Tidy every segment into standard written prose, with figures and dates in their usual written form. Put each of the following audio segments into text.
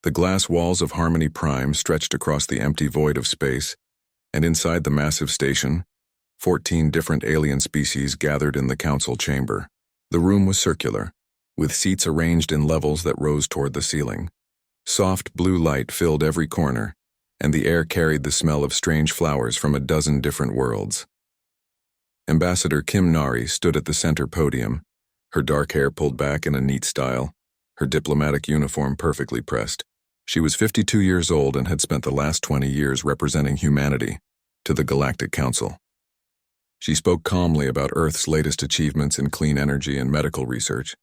The glass walls of Harmony Prime stretched across the empty void of space, and inside the massive station, 14 different alien species gathered in the council chamber. The room was circular, with seats arranged in levels that rose toward the ceiling. Soft blue light filled every corner, and the air carried the smell of strange flowers from a dozen different worlds. Ambassador Kim Nari stood at the center podium, her dark hair pulled back in a neat style, her diplomatic uniform perfectly pressed. She was 52 years old and had spent the last 20 years representing humanity to the Galactic Council. She spoke calmly about Earth's latest achievements in clean energy and medical research.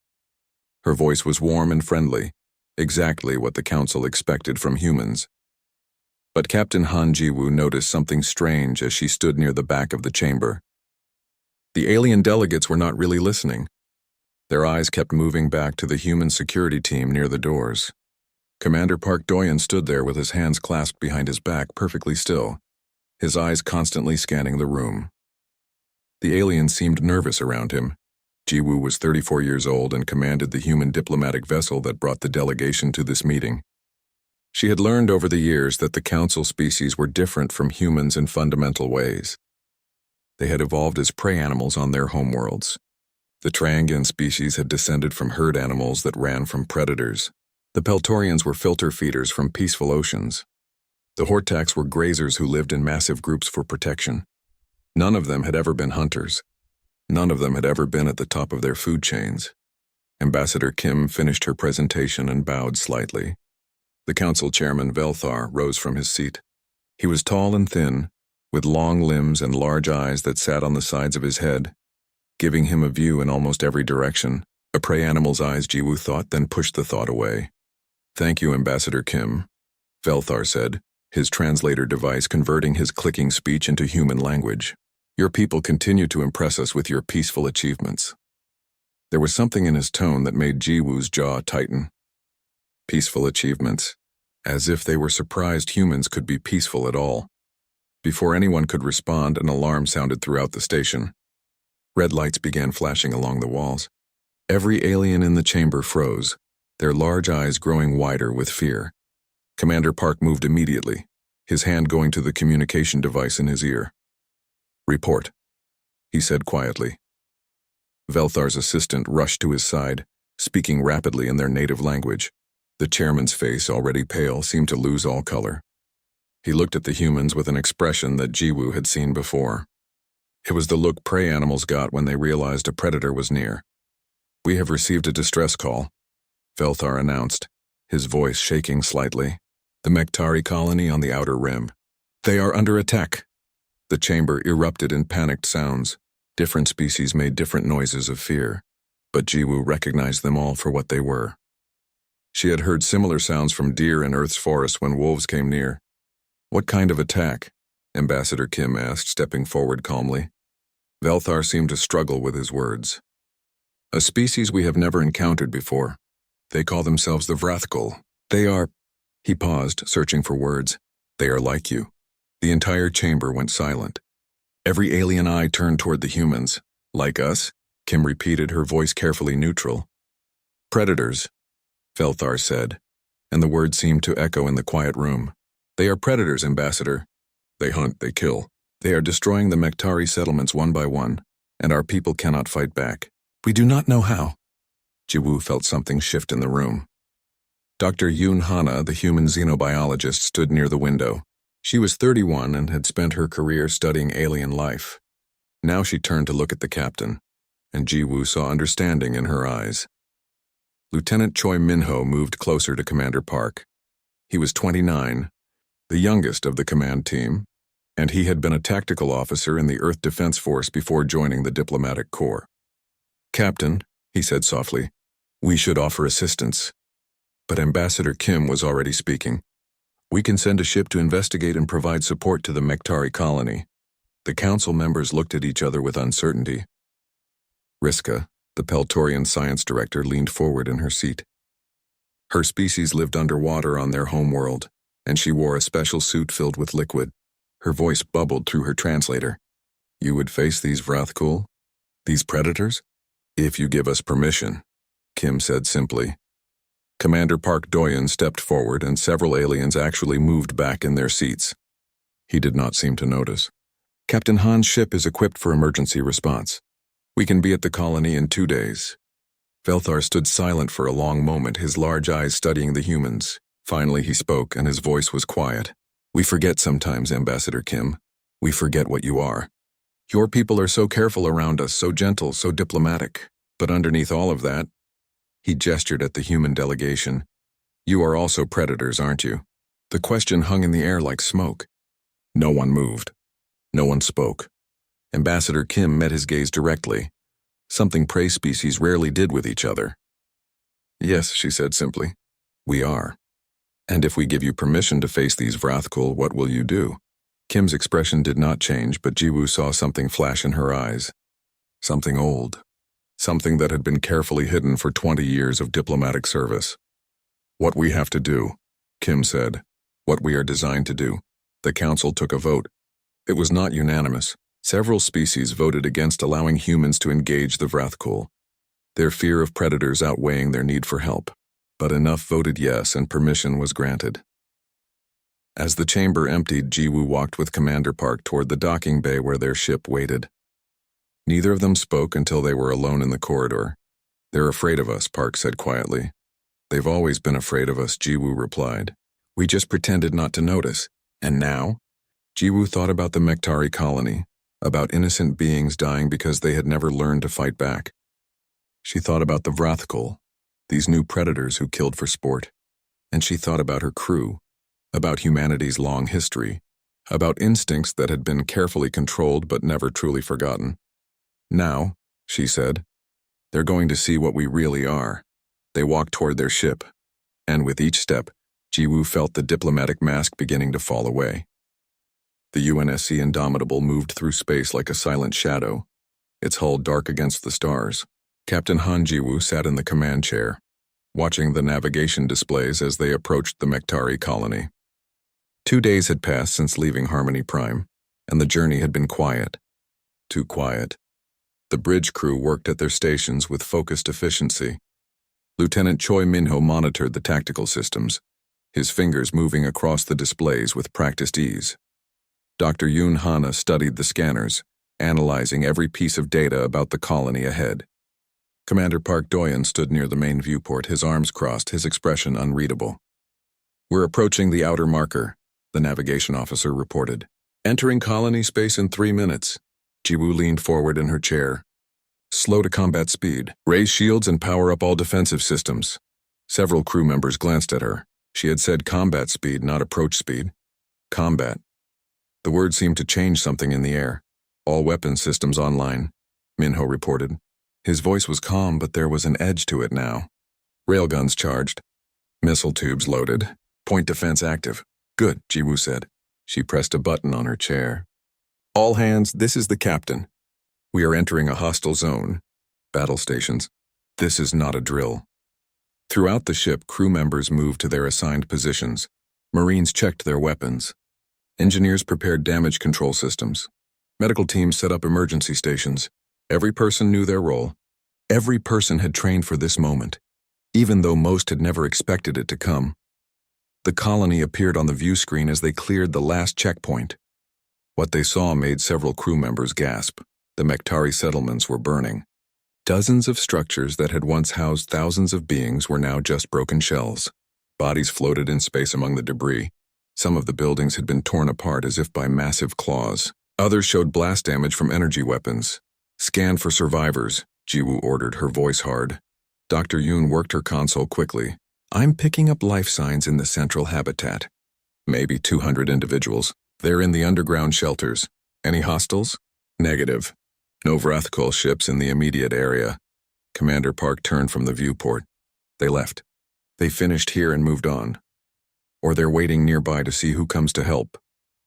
Her voice was warm and friendly, exactly what the Council expected from humans. But Captain Han Ji-woo noticed something strange as she stood near the back of the chamber. The alien delegates were not really listening. Their eyes kept moving back to the human security team near the doors. Commander Park Doyen stood there with his hands clasped behind his back, perfectly still, his eyes constantly scanning the room. The alien seemed nervous around him. Ji-woo was 34 years old and commanded the human diplomatic vessel that brought the delegation to this meeting. She had learned over the years that the council species were different from humans in fundamental ways. They had evolved as prey animals on their homeworlds. The Trangan species had descended from herd animals that ran from predators. The Peltorians were filter feeders from peaceful oceans. The Hortax were grazers who lived in massive groups for protection. None of them had ever been hunters. None of them had ever been at the top of their food chains. Ambassador Kim finished her presentation and bowed slightly. The council chairman Velthar rose from his seat. He was tall and thin, with long limbs and large eyes that sat on the sides of his head, giving him a view in almost every direction. A prey animal's eyes, Ji-woo thought, then pushed the thought away. "Thank you, Ambassador Kim," Velthar said, his translator device converting his clicking speech into human language. "Your people continue to impress us with your peaceful achievements." There was something in his tone that made Ji-woo's jaw tighten. Peaceful achievements, as if they were surprised humans could be peaceful at all. Before anyone could respond, an alarm sounded throughout the station. Red lights began flashing along the walls. Every alien in the chamber froze, their large eyes growing wider with fear. Commander Park moved immediately, his hand going to the communication device in his ear. "Report," he said quietly. Velthar's assistant rushed to his side, speaking rapidly in their native language. The chairman's face, already pale, seemed to lose all color. He looked at the humans with an expression that Ji-woo had seen before. It was the look prey animals got when they realized a predator was near. "We have received a distress call," Velthar announced, his voice shaking slightly. "The Mektari colony on the outer rim. They are under attack." The chamber erupted in panicked sounds. Different species made different noises of fear, but Ji-woo recognized them all for what they were. She had heard similar sounds from deer in Earth's forests when wolves came near. "What kind of attack?" Ambassador Kim asked, stepping forward calmly. Velthar seemed to struggle with his words. "A species we have never encountered before. They call themselves the Vrathkul. They are—" He paused, searching for words. "They are like you." The entire chamber went silent. Every alien eye turned toward the humans. "Like us?" Kim repeated, her voice carefully neutral. "Predators," Velthar said, and the words seemed to echo in the quiet room. "They are predators, Ambassador. They hunt, they kill. They are destroying the Mektari settlements one by one, and our people cannot fight back. We do not know how." Ji-woo felt something shift in the room. Dr. Yoon Hana, the human xenobiologist, stood near the window. She was 31 and had spent her career studying alien life. Now she turned to look at the captain, and Ji-woo saw understanding in her eyes. Lieutenant Choi Min-ho moved closer to Commander Park. He was 29, the youngest of the command team, and he had been a tactical officer in the Earth Defense Force before joining the diplomatic corps. "Captain," he said softly, "we should offer assistance." But Ambassador Kim was already speaking. "We can send a ship to investigate and provide support to the Mektari colony." The council members looked at each other with uncertainty. Riska, the Peltorian science director, leaned forward in her seat. Her species lived underwater on their homeworld, and she wore a special suit filled with liquid. Her voice bubbled through her translator. "You would face these Vrathkul? These predators?" "If you give us permission," Kim said simply. Commander Park Doyen stepped forward and several aliens actually moved back in their seats. He did not seem to notice. Captain Han's ship is equipped for emergency response. We can be at the colony in 2 days. Velthar stood silent for a long moment, his large eyes studying the humans. Finally he spoke, and his voice was quiet. We forget sometimes, Ambassador Kim. We forget what you are. Your people are so careful around us, so gentle, so diplomatic. But underneath all of that, he gestured at the human delegation, you are also predators, aren't you? The question hung in the air like smoke. No one moved. No one spoke. Ambassador Kim met his gaze directly, something prey species rarely did with each other. Yes, she said simply. We are. And if we give you permission to face these Vrathkul, what will you do? Kim's expression did not change, but Jiwoo saw something flash in her eyes. Something old. Something that had been carefully hidden for 20 years of diplomatic service. What we have to do, Kim said. What we are designed to do. The council took a vote. It was not unanimous. Several species voted against allowing humans to engage the Vrathkul, their fear of predators outweighing their need for help. But enough voted yes, and permission was granted. As the chamber emptied, Jiwoo walked with Commander Park toward the docking bay where their ship waited. Neither of them spoke until they were alone in the corridor. They're afraid of us, Park said quietly. They've always been afraid of us, Jiwoo replied. We just pretended not to notice. And now? Jiwoo thought about the Mektari colony, about innocent beings dying because they had never learned to fight back. She thought about the Vrathkul, these new predators who killed for sport. And she thought about her crew, about humanity's long history, about instincts that had been carefully controlled but never truly forgotten. Now, she said, they're going to see what we really are. They walked toward their ship, and with each step, Jiwoo felt the diplomatic mask beginning to fall away. The UNSC Indomitable moved through space like a silent shadow, its hull dark against the stars. Captain Han Jiwoo sat in the command chair, watching the navigation displays as they approached the Mektari colony. 2 days had passed since leaving Harmony Prime, and the journey had been quiet. Too quiet. The bridge crew worked at their stations with focused efficiency. Lieutenant Choi Minho monitored the tactical systems, his fingers moving across the displays with practiced ease. Dr. Yoon Hana studied the scanners, analyzing every piece of data about the colony ahead. Commander Park Doyen stood near the main viewport, his arms crossed, his expression unreadable. We're approaching the outer marker, the navigation officer reported. Entering colony space in 3 minutes. Jiwoo leaned forward in her chair. Slow to combat speed. Raise shields and power up all defensive systems. Several crew members glanced at her. She had said combat speed, not approach speed. Combat. The word seemed to change something in the air. All weapon systems online, Minho reported. His voice was calm, but there was an edge to it now. Railguns charged. Missile tubes loaded. Point defense active. Good, Jiwoo said. She pressed a button on her chair. All hands, this is the captain. We are entering a hostile zone. Battle stations. This is not a drill. Throughout the ship, crew members moved to their assigned positions. Marines checked their weapons. Engineers prepared damage control systems. Medical teams set up emergency stations. Every person knew their role. Every person had trained for this moment, even though most had never expected it to come. The colony appeared on the view screen as they cleared the last checkpoint. What they saw made several crew members gasp. The Mektari settlements were burning. Dozens of structures that had once housed thousands of beings were now just broken shells. Bodies floated in space among the debris. Some of the buildings had been torn apart as if by massive claws. Others showed blast damage from energy weapons. Scan for survivors, Jiwoo ordered, her voice hard. Dr. Yoon worked her console quickly. I'm picking up life signs in the central habitat. Maybe 200 individuals. They're in the underground shelters. Any hostiles? Negative. No Vrathkul ships in the immediate area. Commander Park turned from the viewport. They left. They finished here and moved on. Or they're waiting nearby to see who comes to help,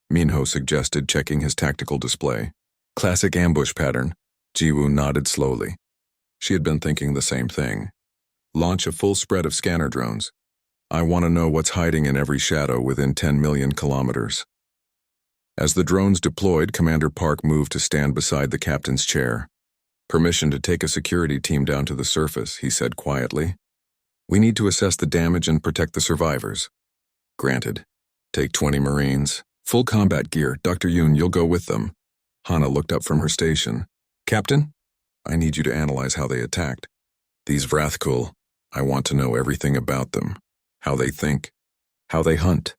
Minho suggested, checking his tactical display. Classic ambush pattern. Jiwoo nodded slowly. She had been thinking the same thing. Launch a full spread of scanner drones. I want to know what's hiding in every shadow within 10 million kilometers. As the drones deployed, Commander Park moved to stand beside the captain's chair. Permission to take a security team down to the surface, he said quietly. We need to assess the damage and protect the survivors. Granted. Take 20 Marines. Full combat gear. Dr. Yoon, you'll go with them. Hana looked up from her station. Captain? I need you to analyze how they attacked. These Vrathkul, I want to know everything about them. How they think. How they hunt.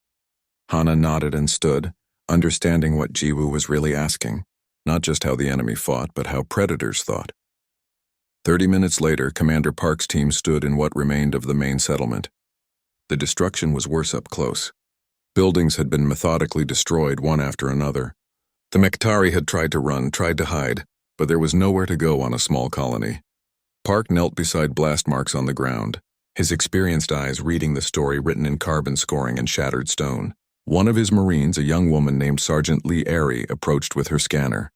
Hana nodded and stood, understanding what Jiwoo was really asking. Not just how the enemy fought, but how predators thought. 30 minutes later, Commander Park's team stood in what remained of the main settlement. The destruction was worse up close. Buildings had been methodically destroyed one after another. The Mektari had tried to run, tried to hide, but there was nowhere to go on a small colony. Park knelt beside blast marks on the ground, his experienced eyes reading the story written in carbon scoring and shattered stone. One of his Marines, a young woman named Sergeant Lee Airy, approached with her scanner.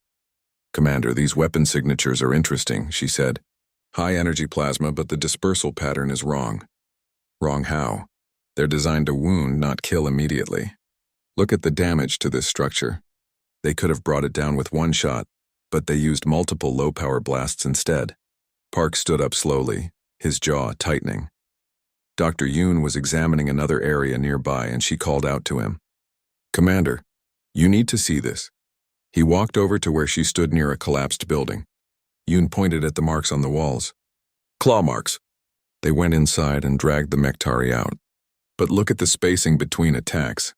Commander, these weapon signatures are interesting, she said. High-energy plasma, but the dispersal pattern is wrong. Wrong how? They're designed to wound, not kill immediately. Look at the damage to this structure. They could have brought it down with one shot, but they used multiple low-power blasts instead. Park stood up slowly, his jaw tightening. Dr. Yoon was examining another area nearby, and she called out to him. Commander, you need to see this. He walked over to where she stood near a collapsed building. Yoon pointed at the marks on the walls. Claw marks. They went inside and dragged the Mektari out. But look at the spacing between attacks.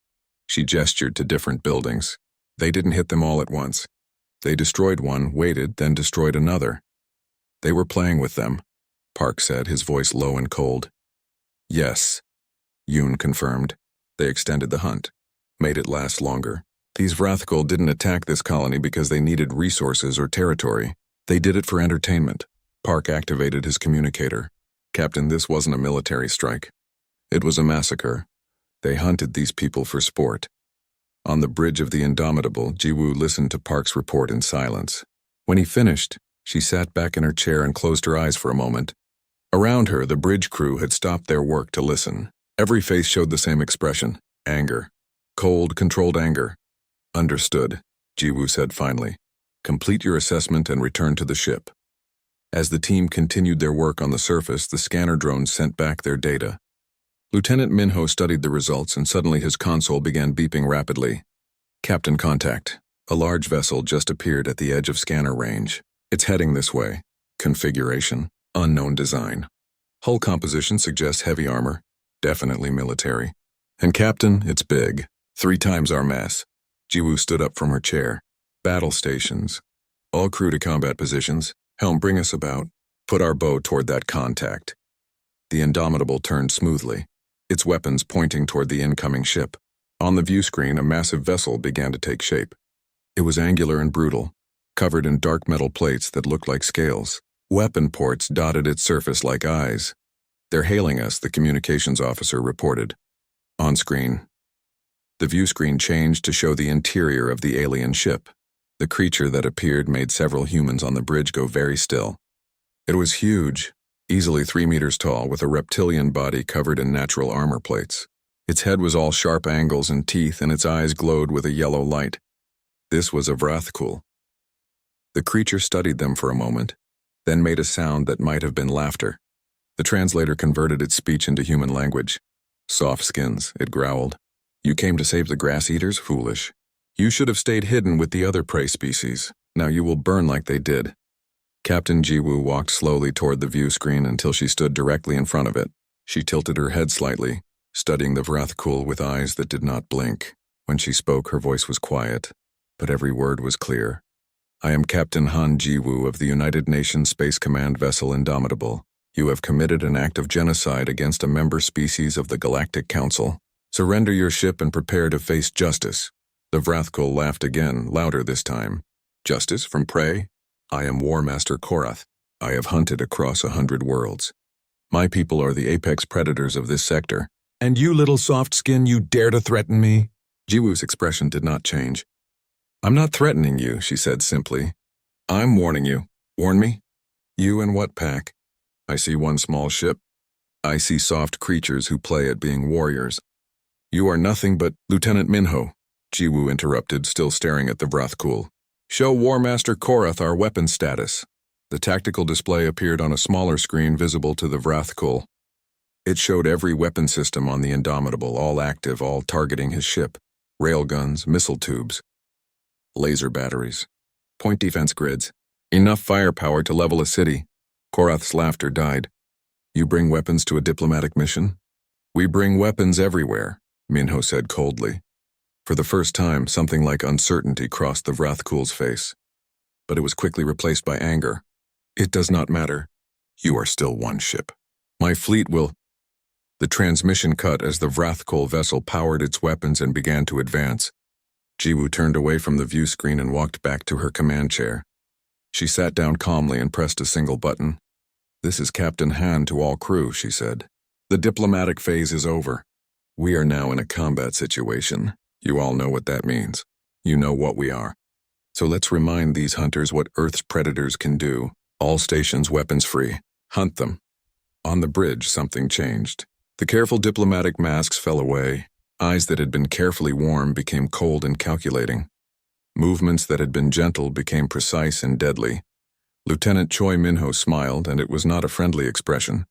She gestured to different buildings. They didn't hit them all at once. They destroyed one, waited, then destroyed another. They were playing with them, Park said, his voice low and cold. Yes, Yoon confirmed. They extended the hunt, made it last longer. These Vrathkul didn't attack this colony because they needed resources or territory. They did it for entertainment. Park activated his communicator. Captain, this wasn't a military strike. It was a massacre. They hunted these people for sport. On the bridge of the Indomitable, Jiwoo listened to Park's report in silence. When he finished, she sat back in her chair and closed her eyes for a moment. Around her, the bridge crew had stopped their work to listen. Every face showed the same expression, anger. Cold, controlled anger. Understood, Jiwoo said finally. Complete your assessment and return to the ship. As the team continued their work on the surface, the scanner drones sent back their data. Lieutenant Minho studied the results, and suddenly his console began beeping rapidly. Captain contact. A large vessel just appeared at the edge of scanner range. It's heading this way. Configuration. Unknown design. Hull composition suggests heavy armor. Definitely military. And Captain, it's big. 3 times our mass. Jiwoo stood up from her chair. Battle stations. All crew to combat positions. Helm, bring us about. Put our bow toward that contact. The Indomitable turned smoothly, its weapons pointing toward the incoming ship. On the view screen, a massive vessel began to take shape. It was angular and brutal, covered in dark metal plates that looked like scales. Weapon ports dotted its surface like eyes. They're hailing us, the communications officer reported. On screen. The view screen changed to show the interior of the alien ship. The creature that appeared made several humans on the bridge go very still. It was huge, easily 3 meters tall, with a reptilian body covered in natural armor plates. Its head was all sharp angles and teeth, and its eyes glowed with a yellow light. This was a Vrathkul. The creature studied them for a moment, then made a sound that might have been laughter. The translator converted its speech into human language. Soft skins, it growled. You came to save the grass eaters? Foolish. You should have stayed hidden with the other prey species. Now you will burn like they did. Captain Jiwoo walked slowly toward the view screen until she stood directly in front of it. She tilted her head slightly, studying the Vrathkul with eyes that did not blink. When she spoke, her voice was quiet, but every word was clear. I am Captain Han Jiwoo of the United Nations Space Command vessel Indomitable. You have committed an act of genocide against a member species of the Galactic Council. Surrender your ship and prepare to face justice. The Vrathkul laughed again, louder this time. Justice from prey? I am War Master Korath. I have hunted across 100 worlds. My people are the apex predators of this sector. And you little soft skin, you dare to threaten me? Jiwoo's expression did not change. I'm not threatening you, she said simply. I'm warning you. Warn me? You and what pack? I see one small ship. I see soft creatures who play at being warriors. You are nothing but Lieutenant Minho, Jiwoo interrupted, still staring at the Vrathkul. Show War Master Korath our weapon status. The tactical display appeared on a smaller screen visible to the Vrathkul. It showed every weapon system on the Indomitable, all active, all targeting his ship. Railguns, missile tubes, laser batteries, point defense grids. Enough firepower to level a city. Korath's laughter died. You bring weapons to a diplomatic mission? We bring weapons everywhere, Minho said coldly. For the first time, something like uncertainty crossed the Vrathkul's face. But it was quickly replaced by anger. It does not matter. You are still one ship. My fleet will... The transmission cut as the Vrathkul vessel powered its weapons and began to advance. Jiwoo turned away from the view screen and walked back to her command chair. She sat down calmly and pressed a single button. This is Captain Han to all crew, she said. The diplomatic phase is over. We are now in a combat situation. You all know what that means. You know what we are. So let's remind these hunters what Earth's predators can do. All stations weapons free. Hunt them. On the bridge, something changed. The careful diplomatic masks fell away. Eyes that had been carefully warm became cold and calculating. Movements that had been gentle became precise and deadly. Lieutenant Choi Minho smiled, and it was not a friendly expression.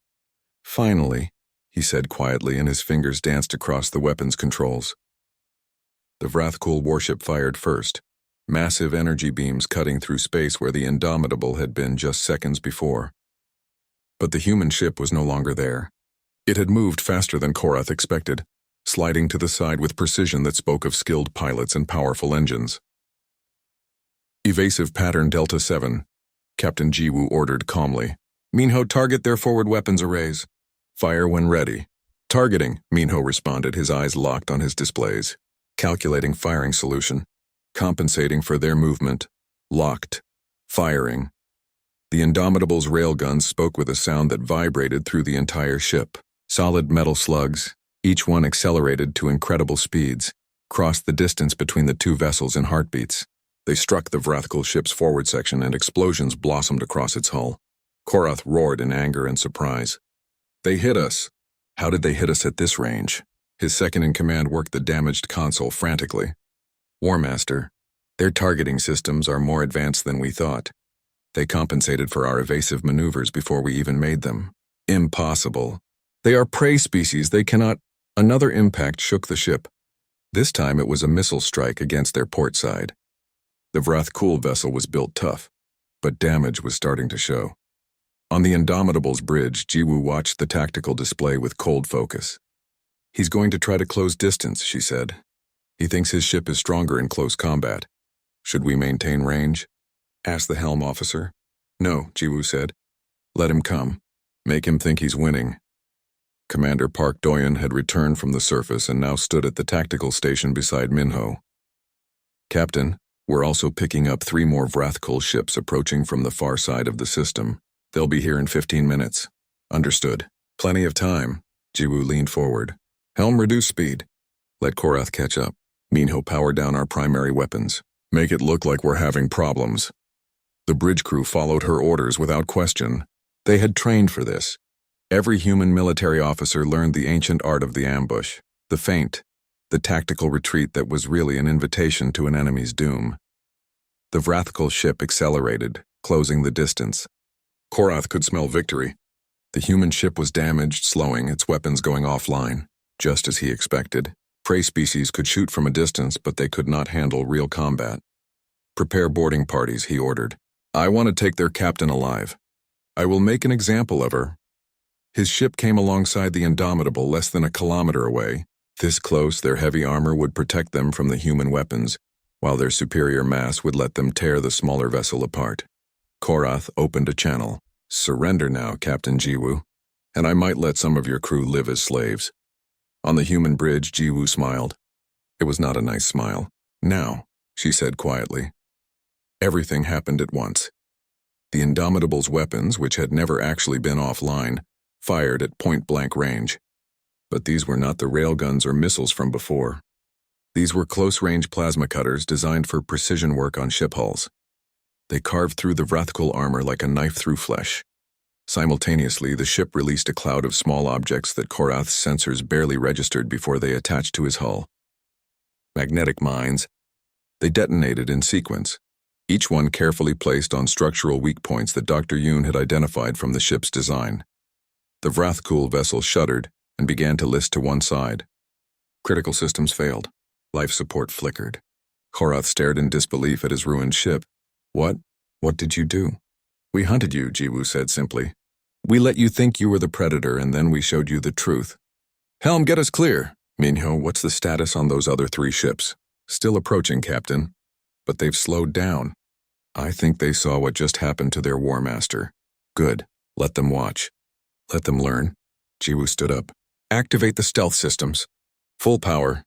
Finally, he said quietly, and his fingers danced across the weapons controls. The Vrathkul warship fired first, massive energy beams cutting through space where the Indomitable had been just seconds before. But the human ship was no longer there. It had moved faster than Korath expected, sliding to the side with precision that spoke of skilled pilots and powerful engines. Evasive pattern Delta 7, Captain Jiwoo ordered calmly. Minho, target their forward weapons arrays. Fire when ready. Targeting, Minho responded, his eyes locked on his displays. Calculating firing solution. Compensating for their movement. Locked. Firing. The Indomitable's railguns spoke with a sound that vibrated through the entire ship. Solid metal slugs, each one accelerated to incredible speeds, crossed the distance between the two vessels in heartbeats. They struck the Vrathkul ship's forward section and explosions blossomed across its hull. Korath roared in anger and surprise. They hit us. How did they hit us at this range? His second-in-command worked the damaged console frantically. War Master, their targeting systems are more advanced than we thought. They compensated for our evasive maneuvers before we even made them. Impossible. They are prey species, they cannot... Another impact shook the ship. This time it was a missile strike against their port side. The Vrathkul vessel was built tough, but damage was starting to show. On the Indomitable's bridge, Jiwoo watched the tactical display with cold focus. He's going to try to close distance, she said. He thinks his ship is stronger in close combat. Should we maintain range? Asked the helm officer. No, Jiwoo said. Let him come. Make him think he's winning. Commander Park Doyen had returned from the surface and now stood at the tactical station beside Minho. Captain, we're also picking up 3 more Vrathkul ships approaching from the far side of the system. They'll be here in 15 minutes. Understood. Plenty of time. Jiwoo leaned forward. Helm, reduce speed. Let Korath catch up. Minho, power down our primary weapons. Make it look like we're having problems. The bridge crew followed her orders without question. They had trained for this. Every human military officer learned the ancient art of the ambush, the feint, the tactical retreat that was really an invitation to an enemy's doom. The Vrathkul ship accelerated, closing the distance. Korath could smell victory. The human ship was damaged, slowing, its weapons going offline, just as he expected. Prey species could shoot from a distance, but they could not handle real combat. Prepare boarding parties, he ordered. I want to take their captain alive. I will make an example of her. His ship came alongside the Indomitable less than a kilometer away. This close, their heavy armor would protect them from the human weapons, while their superior mass would let them tear the smaller vessel apart. Korath opened a channel. Surrender now, Captain Jiwoo, and I might let some of your crew live as slaves. On the human bridge, Jiwoo smiled. It was not a nice smile. Now, she said quietly. Everything happened at once. The Indomitable's weapons, which had never actually been offline, fired at point-blank range. But these were not the railguns or missiles from before. These were close-range plasma cutters designed for precision work on ship hulls. They carved through the Vrathkul armor like a knife through flesh. Simultaneously, the ship released a cloud of small objects that Korath's sensors barely registered before they attached to his hull. Magnetic mines. They detonated in sequence, each one carefully placed on structural weak points that Dr. Yoon had identified from the ship's design. The Vrathkul vessel shuddered and began to list to one side. Critical systems failed. Life support flickered. Korath stared in disbelief at his ruined ship. What? What did you do? We hunted you, Jiwoo said simply. We let you think you were the predator and then we showed you the truth. Helm, get us clear. Minho, what's the status on those other 3 ships? Still approaching, Captain. But they've slowed down. I think they saw what just happened to their War Master. Good. Let them watch. Let them learn. Jiwoo stood up. Activate the stealth systems. Full power.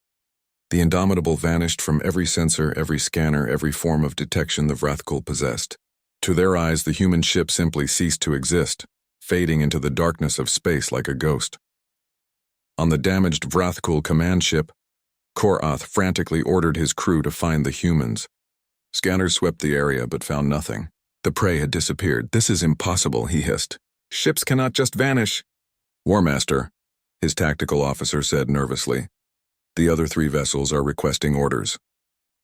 The Indomitable vanished from every sensor, every scanner, every form of detection the Vrathkul possessed. To their eyes, the human ship simply ceased to exist, fading into the darkness of space like a ghost. On the damaged Vrathkul command ship, Korath frantically ordered his crew to find the humans. Scanners swept the area but found nothing. The prey had disappeared. This is impossible, he hissed. Ships cannot just vanish. War Master, his tactical officer said nervously. The other 3 vessels are requesting orders.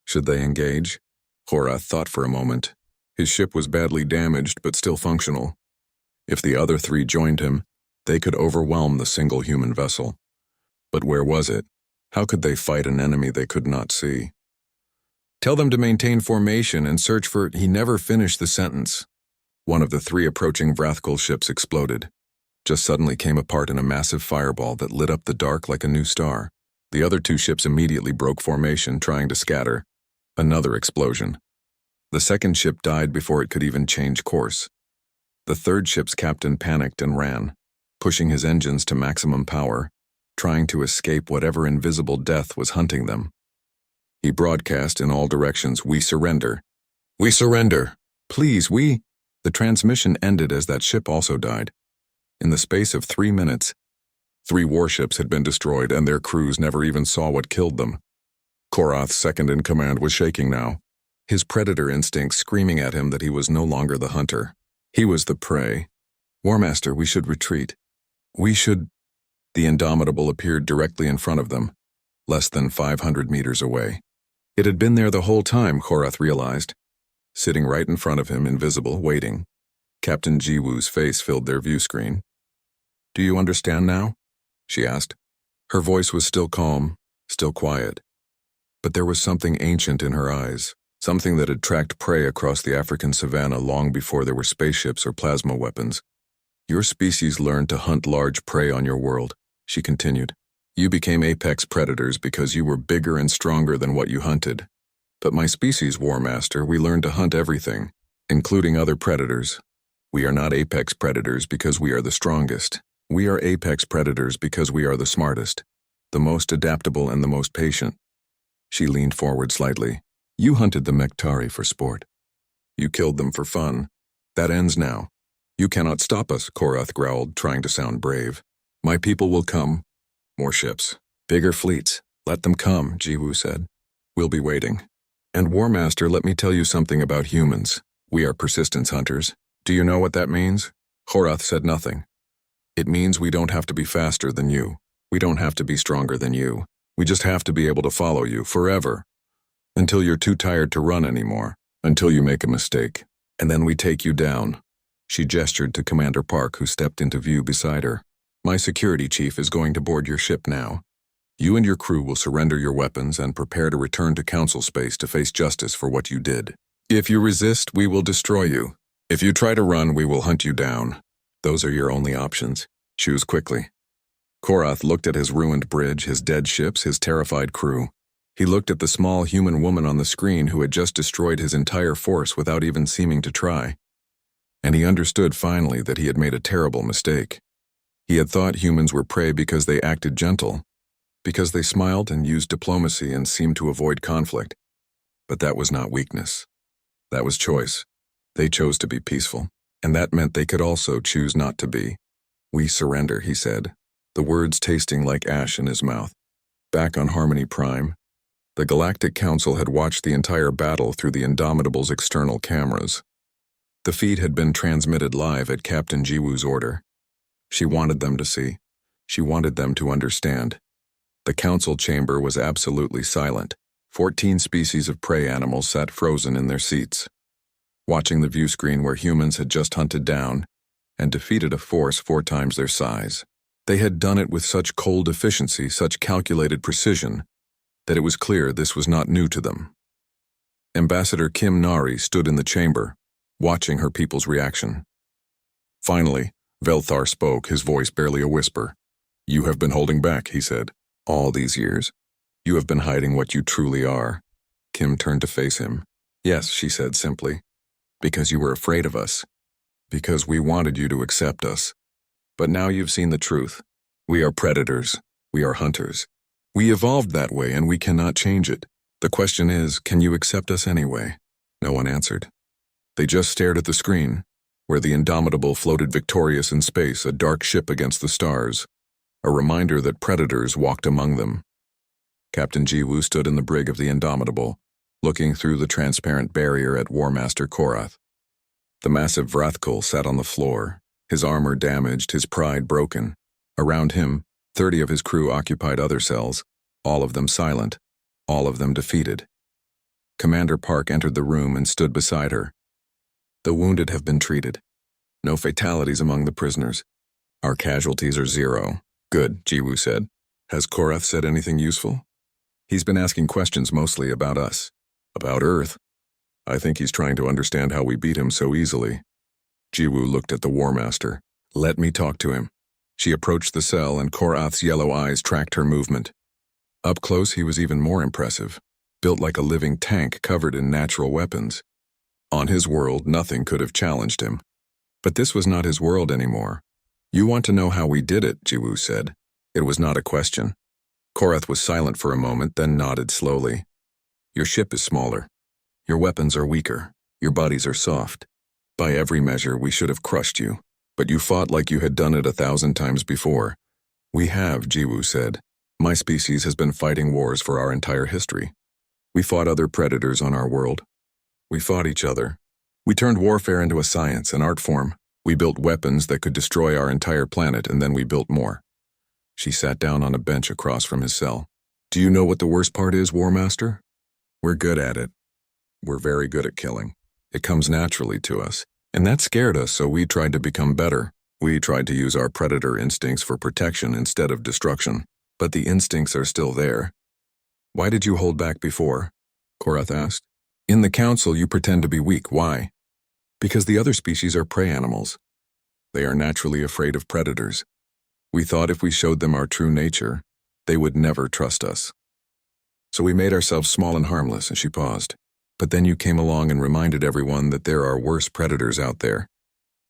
Should they engage? Korath thought for a moment. His ship was badly damaged but still functional. If the other 3 joined him, they could overwhelm the single human vessel. But where was it? How could they fight an enemy they could not see? Tell them to maintain formation and search for... He never finished the sentence. One of the 3 approaching Vrathkul ships exploded. Just suddenly came apart in a massive fireball that lit up the dark like a new star. The other 2 ships immediately broke formation, trying to scatter. Another explosion. The second ship died before it could even change course. The third ship's captain panicked and ran, pushing his engines to maximum power, trying to escape whatever invisible death was hunting them. He broadcast in all directions, "We surrender. We surrender. Please, we..." The transmission ended as that ship also died. In the space of 3 minutes, 3 warships had been destroyed and their crews never even saw what killed them. Korath's second-in-command was shaking now, his predator instincts screaming at him that he was no longer the hunter. He was the prey. War Master, we should retreat. We should... The Indomitable appeared directly in front of them, less than 500 meters away. It had been there the whole time, Korath realized. Sitting right in front of him, invisible, waiting. Captain Jiwoo's face filled their view screen. Do you understand now? She asked. Her voice was still calm, still quiet. But there was something ancient in her eyes, something that had tracked prey across the African savanna long before there were spaceships or plasma weapons. Your species learned to hunt large prey on your world, she continued. You became apex predators because you were bigger and stronger than what you hunted. But my species, War Master, we learned to hunt everything, including other predators. We are not apex predators because we are the strongest. We are apex predators because we are the smartest, the most adaptable and the most patient. She leaned forward slightly. You hunted the Mektari for sport. You killed them for fun. That ends now. You cannot stop us, Korath growled, trying to sound brave. My people will come. More ships. Bigger fleets. Let them come, Jiwoo said. We'll be waiting. And War Master, let me tell you something about humans. We are persistence hunters. Do you know what that means? Korath said nothing. It means we don't have to be faster than you. We don't have to be stronger than you. We just have to be able to follow you forever. Until you're too tired to run anymore. Until you make a mistake. And then we take you down. She gestured to Commander Park, who stepped into view beside her. My security chief is going to board your ship now. You and your crew will surrender your weapons and prepare to return to Council space to face justice for what you did. If you resist, we will destroy you. If you try to run, we will hunt you down. Those are your only options. Choose quickly. Korath looked at his ruined bridge, his dead ships, his terrified crew. He looked at the small human woman on the screen who had just destroyed his entire force without even seeming to try. And he understood finally that he had made a terrible mistake. He had thought humans were prey because they acted gentle, because they smiled and used diplomacy and seemed to avoid conflict. But that was not weakness. That was choice. They chose to be peaceful, and that meant they could also choose not to be. We surrender, he said, the words tasting like ash in his mouth. Back on Harmony Prime, the Galactic Council had watched the entire battle through the Indomitable's external cameras. The feed had been transmitted live at Captain Jiwoo's order. She wanted them to see. She wanted them to understand. The council chamber was absolutely silent. 14 species of prey animals sat frozen in their seats, watching the view screen where humans had just hunted down, and defeated a force 4 times their size. They had done it with such cold efficiency, such calculated precision, that it was clear this was not new to them. Ambassador Kim Nari stood in the chamber, watching her people's reaction. Finally, Velthar spoke, his voice barely a whisper. "You have been holding back," he said. "All these years. You have been hiding what you truly are." Kim turned to face him. "Yes," she said simply. "Because you were afraid of us. Because we wanted you to accept us. But now you've seen the truth. We are predators. We are hunters. We evolved that way and we cannot change it. The question is, can you accept us anyway?" No one answered. They just stared at the screen, where the Indomitable floated victorious in space, a dark ship against the stars, a reminder that predators walked among them. Captain Jiwoo stood in the brig of the Indomitable, looking through the transparent barrier at War Master Korath. The massive Vrathkul sat on the floor, his armor damaged, his pride broken. Around him, 30 of his crew occupied other cells, all of them silent, all of them defeated. Commander Park entered the room and stood beside her. "The wounded have been treated. No fatalities among the prisoners. Our casualties are 0. "Good," Jiwoo said. "Has Korath said anything useful?" "He's been asking questions mostly about us. About Earth. I think he's trying to understand how we beat him so easily." Jiwoo looked at the War Master. "Let me talk to him." She approached the cell and Korath's yellow eyes tracked her movement. Up close he was even more impressive, built like a living tank covered in natural weapons. On his world, nothing could have challenged him. But this was not his world anymore. "You want to know how we did it," Jiwoo said. It was not a question. Korath was silent for a moment, then nodded slowly. "Your ship is smaller. Your weapons are weaker. Your bodies are soft. By every measure, we should have crushed you. But you fought like you had done it 1,000 times before." "We have," Jiwoo said. "My species has been fighting wars for our entire history. We fought other predators on our world. We fought each other. We turned warfare into a science, an art form. We built weapons that could destroy our entire planet, and then we built more." She sat down on a bench across from his cell. "Do you know what the worst part is, War Master? We're good at it. We're very good at killing. It comes naturally to us. And that scared us, so we tried to become better. We tried to use our predator instincts for protection instead of destruction. But the instincts are still there." "Why did you hold back before?" Korath asked. "In the council, you pretend to be weak. Why?" "Because the other species are prey animals. They are naturally afraid of predators. We thought if we showed them our true nature, they would never trust us. So we made ourselves small and harmless," and she paused. "But then you came along and reminded everyone that there are worse predators out there.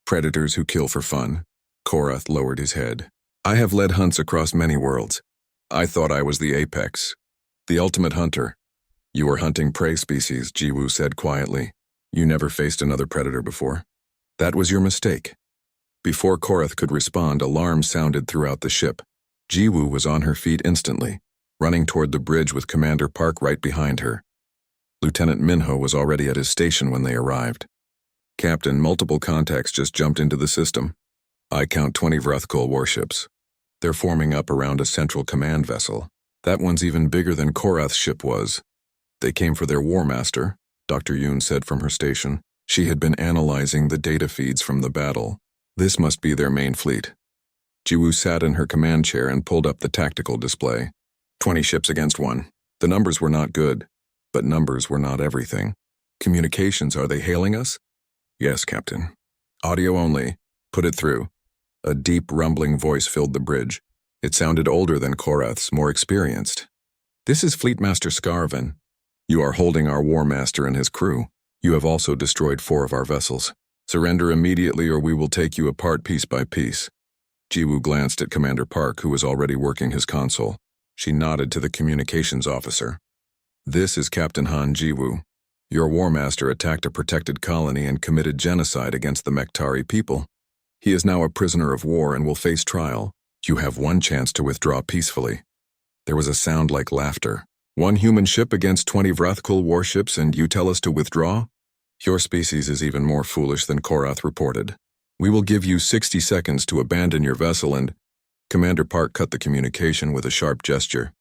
Predators who kill for fun." Korath lowered his head. "I have led hunts across many worlds. I thought I was the apex, the ultimate hunter." "You were hunting prey species," Jiwoo said quietly. "You never faced another predator before. That was your mistake." Before Korath could respond, alarms sounded throughout the ship. Jiwoo was on her feet instantly, running toward the bridge with Commander Park right behind her. Lieutenant Minho was already at his station when they arrived. "Captain, multiple contacts just jumped into the system. I count 20 Vrathkul warships. They're forming up around a central command vessel. That one's even bigger than Korath's ship was. They came for their War Master," Dr. Yoon said from her station. She had been analyzing the data feeds from the battle. "This must be their main fleet." Jiwoo sat in her command chair and pulled up the tactical display. 20 ships against 1. The numbers were not good, but numbers were not everything. "Communications, are they hailing us?" "Yes, Captain. Audio only. Put it through." A deep, rumbling voice filled the bridge. It sounded older than Korath's, more experienced. "This is Fleetmaster Scarvin. You are holding our War Master and his crew. You have also destroyed 4 of our vessels. Surrender immediately or we will take you apart piece by piece." Jiwoo glanced at Commander Park, who was already working his console. She nodded to the communications officer. "This is Captain Han Jiwoo. Your War Master attacked a protected colony and committed genocide against the Mektari people. He is now a prisoner of war and will face trial. You have one chance to withdraw peacefully." There was a sound like laughter. "1 human ship against 20 Vrathkul warships and you tell us to withdraw? Your species is even more foolish than Korath reported. We will give you 60 seconds to abandon your vessel and—" Commander Park cut the communication with a sharp gesture.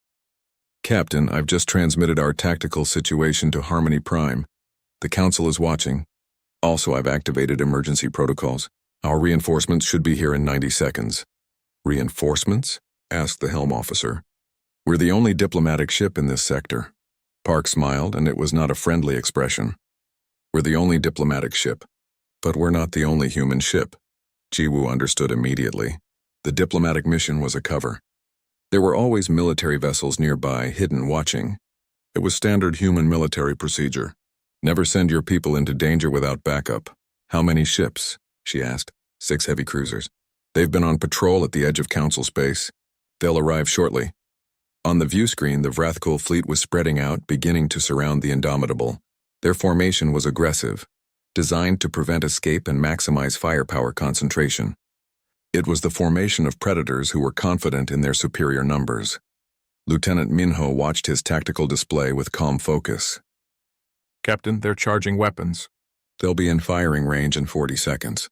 "Captain, I've just transmitted our tactical situation to Harmony Prime. The Council is watching. Also, I've activated emergency protocols. Our reinforcements should be here in 90 seconds. Reinforcements? Asked the helm officer. We're the only diplomatic ship in this sector. Park smiled, and it was not a friendly expression. We're the only diplomatic ship. But we're not the only human ship. Jiwoo understood immediately. The diplomatic mission was a cover. There were always military vessels nearby, hidden, watching. It was standard human military procedure. Never send your people into danger without backup. How many ships? She asked. 6 heavy cruisers. They've been on patrol at the edge of Council space. They'll arrive shortly. On the view screen, the Vrathkul fleet was spreading out, beginning to surround the Indomitable. Their formation was aggressive, designed to prevent escape and maximize firepower concentration. It was the formation of predators who were confident in their superior numbers. Lieutenant Minho watched his tactical display with calm focus. Captain, they're charging weapons. They'll be in firing range in 40 seconds.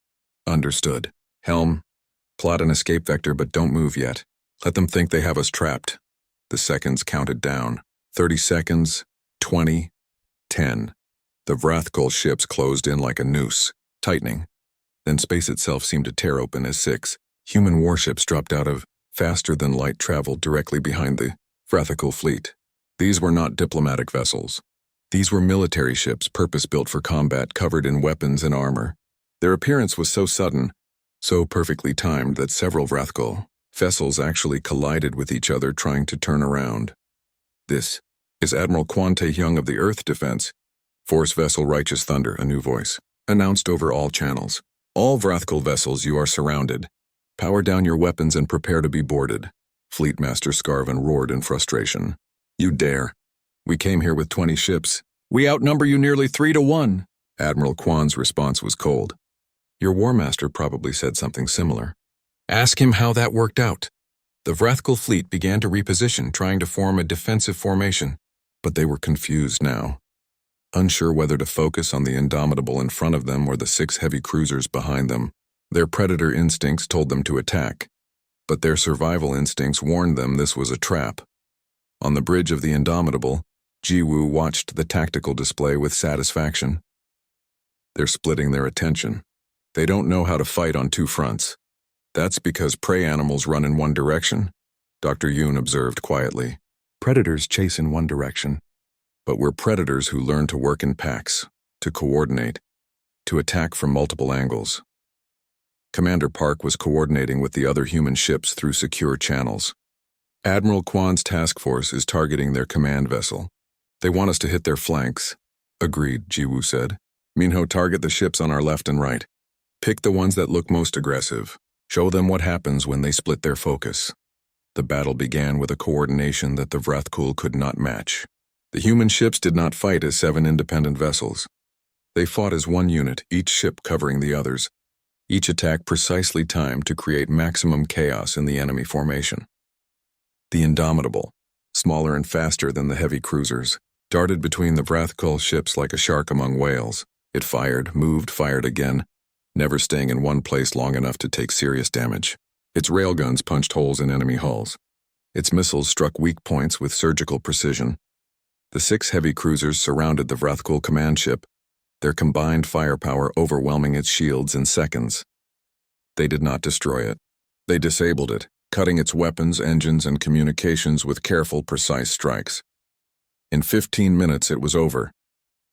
Understood. Helm, plot an escape vector, but don't move yet. Let them think they have us trapped. The seconds counted down. 30 seconds, 20, 10. The Vrathkul ships closed in like a noose, tightening. Then space itself seemed to tear open as 6 human warships dropped out of faster-than-light travel directly behind the Vrathkul fleet. These were not diplomatic vessels. These were military ships purpose-built for combat, covered in weapons and armor. Their appearance was so sudden, so perfectly timed that several Vrathkul vessels actually collided with each other, trying to turn around. This is Admiral Kwon Tae-hyung of the Earth Defense. Force Vessel Righteous Thunder, a new voice, announced over all channels. All Vrathkul vessels, you are surrounded. Power down your weapons and prepare to be boarded. Fleet Master Scarvin roared in frustration. You dare. We came here with 20 ships. We outnumber you nearly 3-1. Admiral Kwon's response was cold. Your War Master probably said something similar. Ask him how that worked out. The Vrathkul fleet began to reposition, trying to form a defensive formation, but they were confused now. Unsure whether to focus on the Indomitable in front of them or the 6 heavy cruisers behind them. Their predator instincts told them to attack, but their survival instincts warned them this was a trap. On the bridge of the Indomitable, Jiwoo watched the tactical display with satisfaction. They're splitting their attention. They don't know how to fight on 2 fronts. That's because prey animals run in one direction, Dr. Yoon observed quietly. Predators chase in one direction. But we're predators who learn to work in packs, to coordinate, to attack from multiple angles. Commander Park was coordinating with the other human ships through secure channels. Admiral Kwon's task force is targeting their command vessel. They want us to hit their flanks. Agreed, Jiwoo said. Minho, target the ships on our left and right. Pick the ones that look most aggressive. Show them what happens when they split their focus. The battle began with a coordination that the Vrathkul could not match. The human ships did not fight as 7 independent vessels. They fought as one unit, each ship covering the others. Each attack precisely timed to create maximum chaos in the enemy formation. The Indomitable, smaller and faster than the heavy cruisers, darted between the Vrathkul ships like a shark among whales. It fired, moved, fired again, never staying in one place long enough to take serious damage. Its railguns punched holes in enemy hulls. Its missiles struck weak points with surgical precision. The 6 heavy cruisers surrounded the Vrathkul command ship, their combined firepower overwhelming its shields in seconds. They did not destroy it. They disabled it, cutting its weapons, engines, and communications with careful, precise strikes. In 15 minutes it was over.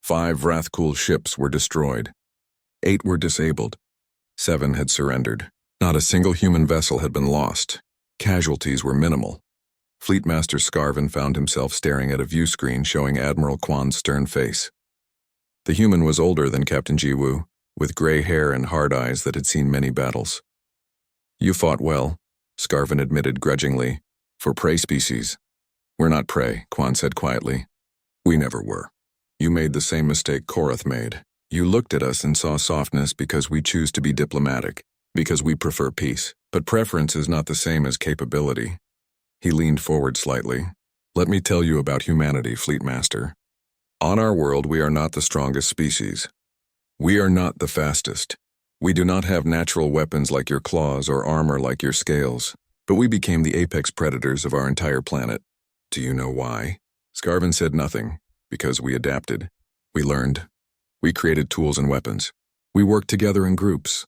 5 Vrathkul ships were destroyed. 8 were disabled. 7 had surrendered. Not a single human vessel had been lost. Casualties were minimal. Fleet Master Scarvin found himself staring at a view screen showing Admiral Kwon's stern face. The human was older than Captain Jiwoo, with gray hair and hard eyes that had seen many battles. You fought well, Scarvin admitted grudgingly, for prey species. We're not prey, Kwon said quietly. We never were. You made the same mistake Korath made. You looked at us and saw softness because we choose to be diplomatic, because we prefer peace. But preference is not the same as capability. He leaned forward slightly. Let me tell you about humanity, Fleet Master. On our world, we are not the strongest species. We are not the fastest. We do not have natural weapons like your claws or armor like your scales, but we became the apex predators of our entire planet. Do you know why? Scarvin said nothing, because we adapted. We learned. We created tools and weapons. We worked together in groups.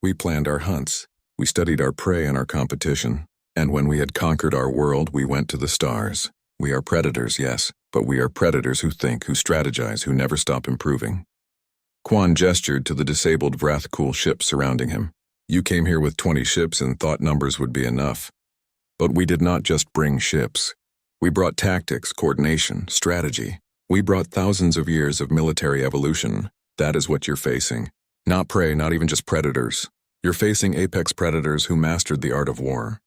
We planned our hunts. We studied our prey and our competition. And when we had conquered our world, we went to the stars. We are predators, yes, but we are predators who think, who strategize, who never stop improving. Quan gestured to the disabled Vrathkul ship surrounding him. You came here with 20 ships and thought numbers would be enough. But we did not just bring ships. We brought tactics, coordination, strategy. We brought thousands of years of military evolution. That is what you're facing. Not prey, not even just predators. You're facing apex predators who mastered the art of war.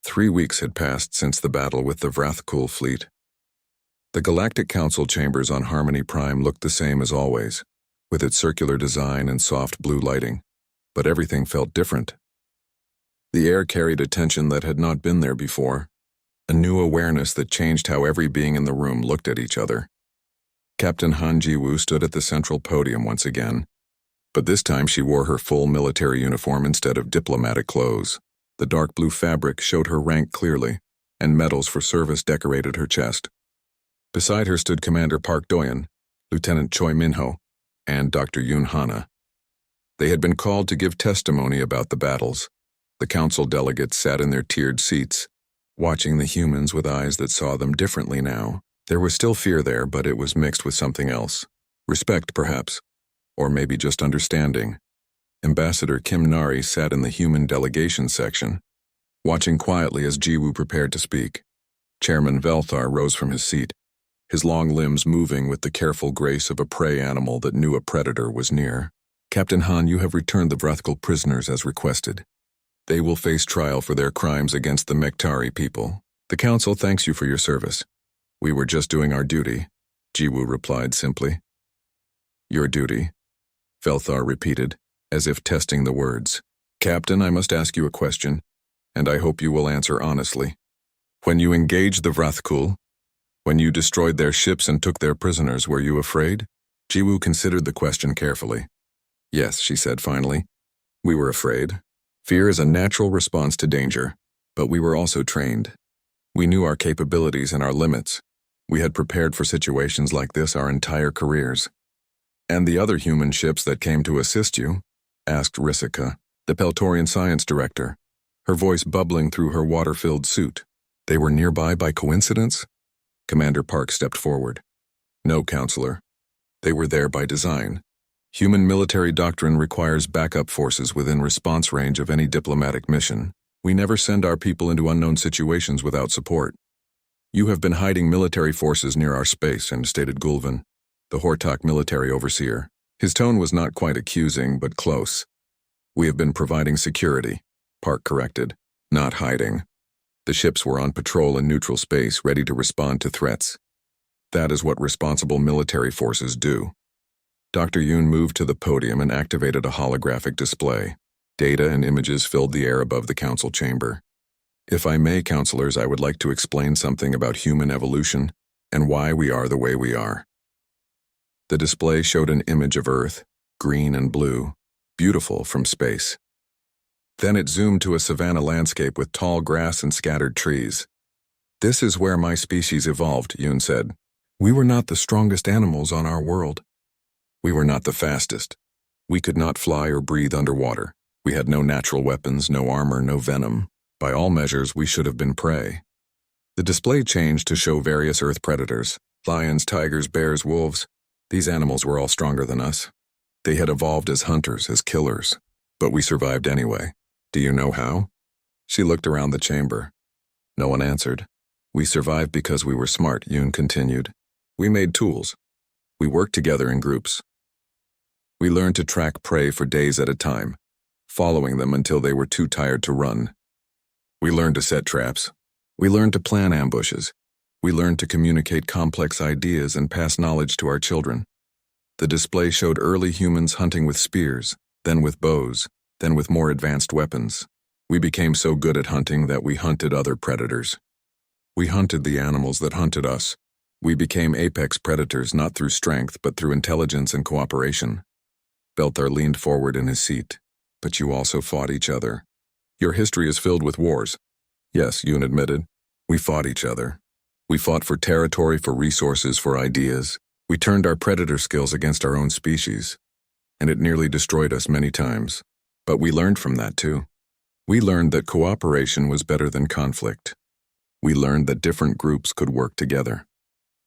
3 weeks had passed since the battle with the Vrathkul fleet. The Galactic Council chambers on Harmony Prime looked the same as always, with its circular design and soft blue lighting, but everything felt different. The air carried a tension that had not been there before, a new awareness that changed how every being in the room looked at each other. Captain Han Ji-woo stood at the central podium once again, but this time she wore her full military uniform instead of diplomatic clothes. The dark blue fabric showed her rank clearly, and medals for service decorated her chest. Beside her stood Commander Park Doyen, Lieutenant Choi Min-ho, and Dr. Yoon Hana. They had been called to give testimony about the battles. The council delegates sat in their tiered seats, watching the humans with eyes that saw them differently now. There was still fear there, but it was mixed with something else. Respect, perhaps, or maybe just understanding. Ambassador Kim Nari sat in the human delegation section, watching quietly as Ji-woo prepared to speak. Chairman Velthar rose from his seat, his long limbs moving with the careful grace of a prey animal that knew a predator was near. Captain Han, you have returned the Vrathkul prisoners as requested. They will face trial for their crimes against the Mektari people. The council thanks you for your service. We were just doing our duty, Ji-woo replied simply. Your duty, Velthar repeated, as if testing the words. Captain, I must ask you a question, and I hope you will answer honestly. When you engaged the Vrathkul, when you destroyed their ships and took their prisoners, were you afraid? Ji-woo considered the question carefully. Yes, she said finally. We were afraid. Fear is a natural response to danger, but we were also trained. We knew our capabilities and our limits. We had prepared for situations like this our entire careers. And the other human ships that came to assist you? Asked Risika, the Peltorian science director, her voice bubbling through her water-filled suit. They were nearby by coincidence? Commander Park stepped forward. No, Counselor. They were there by design. Human military doctrine requires backup forces within response range of any diplomatic mission. We never send our people into unknown situations without support. You have been hiding military forces near our space, stated Gulvin, the Hortok military overseer. His tone was not quite accusing, but close. We have been providing security, Park corrected, not hiding. The ships were on patrol in neutral space, ready to respond to threats. That is what responsible military forces do. Dr. Yoon moved to the podium and activated a holographic display. Data and images filled the air above the council chamber. If I may, counselors, I would like to explain something about human evolution and why we are the way we are. The display showed an image of Earth, green and blue, beautiful from space. Then it zoomed to a savanna landscape with tall grass and scattered trees. This is where my species evolved, Yoon said. We were not the strongest animals on our world. We were not the fastest. We could not fly or breathe underwater. We had no natural weapons, no armor, no venom. By all measures, we should have been prey. The display changed to show various Earth predators, lions, tigers, bears, wolves. These animals were all stronger than us. They had evolved as hunters, as killers. But we survived anyway. Do you know how? She looked around the chamber. No one answered. We survived because we were smart, Yoon continued. We made tools. We worked together in groups. We learned to track prey for days at a time, following them until they were too tired to run. We learned to set traps. We learned to plan ambushes. We learned to communicate complex ideas and pass knowledge to our children. The display showed early humans hunting with spears, then with bows, then with more advanced weapons. We became so good at hunting that we hunted other predators. We hunted the animals that hunted us. We became apex predators not through strength but through intelligence and cooperation. Belthar leaned forward in his seat. But you also fought each other. Your history is filled with wars. Yes, Yoon admitted. We fought each other. We fought for territory, for resources, for ideas. We turned our predator skills against our own species, and it nearly destroyed us many times. But we learned from that too. We learned that cooperation was better than conflict. We learned that different groups could work together.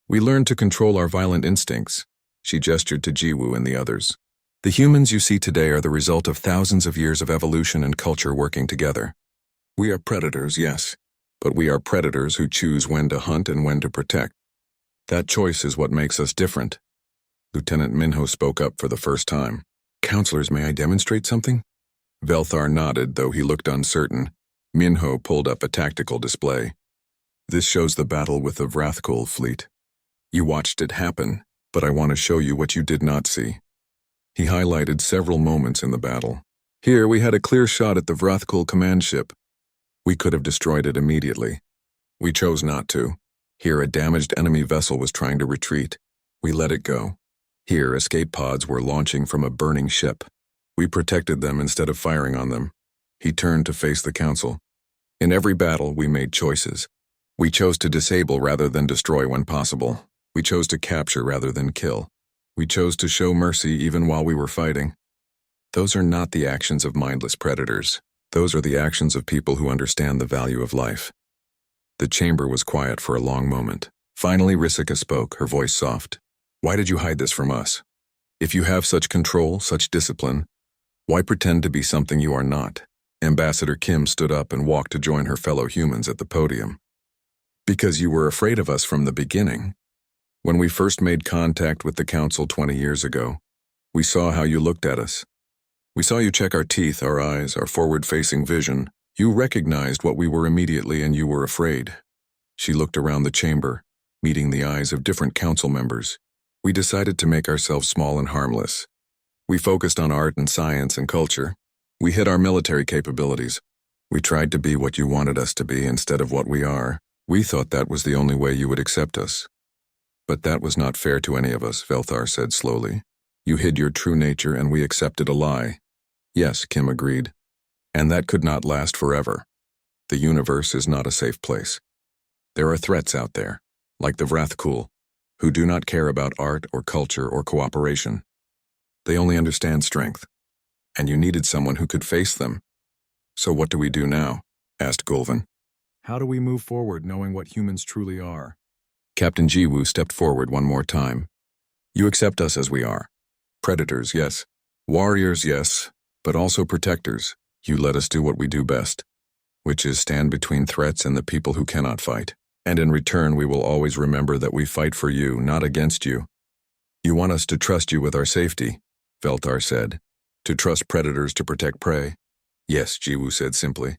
We learned to control our violent instincts. She gestured to Jiwoo and the others. The humans you see today are the result of thousands of years of evolution and culture working together. We are predators, yes, but we are predators who choose when to hunt and when to protect. That choice is what makes us different. Lieutenant Minho spoke up for the first time. Counselors, may I demonstrate something? Velthar nodded, though he looked uncertain. Minho pulled up a tactical display. This shows the battle with the Vrathkul fleet. You watched it happen, but I want to show you what you did not see. He highlighted several moments in the battle. Here we had a clear shot at the Vrathkul command ship. We could have destroyed it immediately. We chose not to. Here a damaged enemy vessel was trying to retreat. We let it go. Here escape pods were launching from a burning ship. We protected them instead of firing on them. He turned to face the council. In every battle, we made choices. We chose to disable rather than destroy when possible. We chose to capture rather than kill. We chose to show mercy even while we were fighting. Those are not the actions of mindless predators. Those are the actions of people who understand the value of life. The chamber was quiet for a long moment. Finally, Risika spoke, her voice soft. Why did you hide this from us? If you have such control, such discipline, why pretend to be something you are not? Ambassador Kim stood up and walked to join her fellow humans at the podium. Because you were afraid of us from the beginning. When we first made contact with the Council 20 years ago, we saw how you looked at us. We saw you check our teeth, our eyes, our forward-facing vision. You recognized what we were immediately and you were afraid. She looked around the chamber, meeting the eyes of different council members. We decided to make ourselves small and harmless. We focused on art and science and culture. We hid our military capabilities. We tried to be what you wanted us to be instead of what we are. We thought that was the only way you would accept us. But that was not fair to any of us, Velthar said slowly. You hid your true nature and we accepted a lie. Yes, Kim agreed. And that could not last forever. The universe is not a safe place. There are threats out there, like the Vrathkul, who do not care about art or culture or cooperation. They only understand strength. And you needed someone who could face them. So what do we do now? Asked Gulvin. How do we move forward knowing what humans truly are? Captain Jiwoo stepped forward one more time. You accept us as we are. Predators, yes. Warriors, yes. But also protectors. You let us do what we do best, which is stand between threats and the people who cannot fight. And in return, we will always remember that we fight for you, not against you. You want us to trust you with our safety, Velthar said. To trust predators to protect prey? Yes, Jiwoo said simply.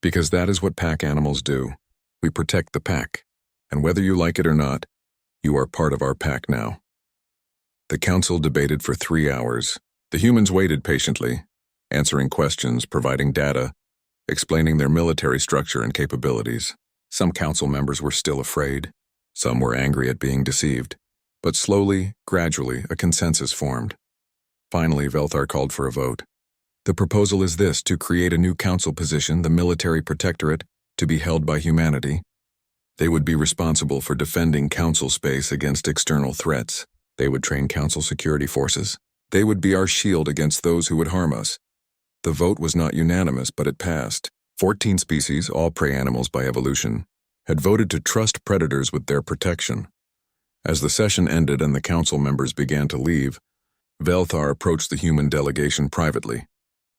Because that is what pack animals do. We protect the pack. And whether you like it or not, you are part of our pack now. The council debated for 3 hours. The humans waited patiently, answering questions, providing data, explaining their military structure and capabilities. Some council members were still afraid. Some were angry at being deceived. But slowly, gradually, a consensus formed. Finally, Velthar called for a vote. The proposal is this: to create a new council position, the Military Protectorate, to be held by humanity. They would be responsible for defending council space against external threats. They would train council security forces. They would be our shield against those who would harm us. The vote was not unanimous, but it passed. 14 species, all prey animals by evolution, had voted to trust predators with their protection. As the session ended and the council members began to leave, Velthar approached the human delegation privately.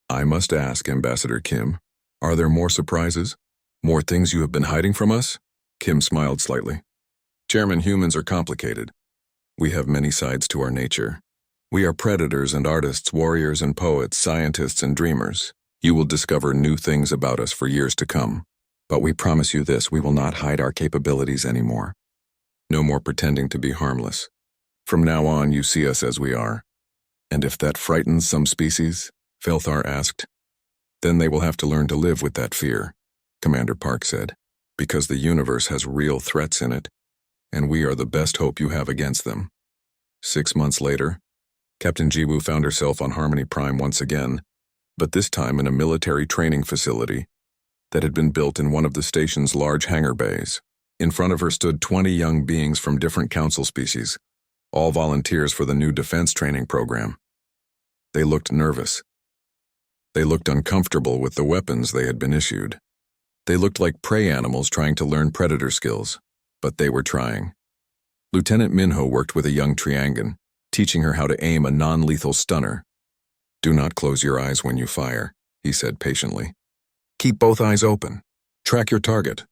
I must ask, Ambassador Kim, are there more surprises? More things you have been hiding from us? Kim smiled slightly. Chairman, humans are complicated. We have many sides to our nature. We are predators and artists, warriors and poets, scientists and dreamers. You will discover new things about us for years to come. But we promise you this, we will not hide our capabilities anymore. No more pretending to be harmless. From now on, you see us as we are. And if that frightens some species, Velthar asked, then they will have to learn to live with that fear, Commander Park said, because the universe has real threats in it, and we are the best hope you have against them. 6 months later, Captain Jiwoo found herself on Harmony Prime once again, but this time in a military training facility that had been built in one of the station's large hangar bays. In front of her stood 20 young beings from different council species, all volunteers for the new defense training program. They looked nervous. They looked uncomfortable with the weapons they had been issued. They looked like prey animals trying to learn predator skills, but they were trying. Lieutenant Minho worked with a young Triangan, teaching her how to aim a non-lethal stunner. "Do not close your eyes when you fire," he said patiently. "Keep both eyes open. Track your target.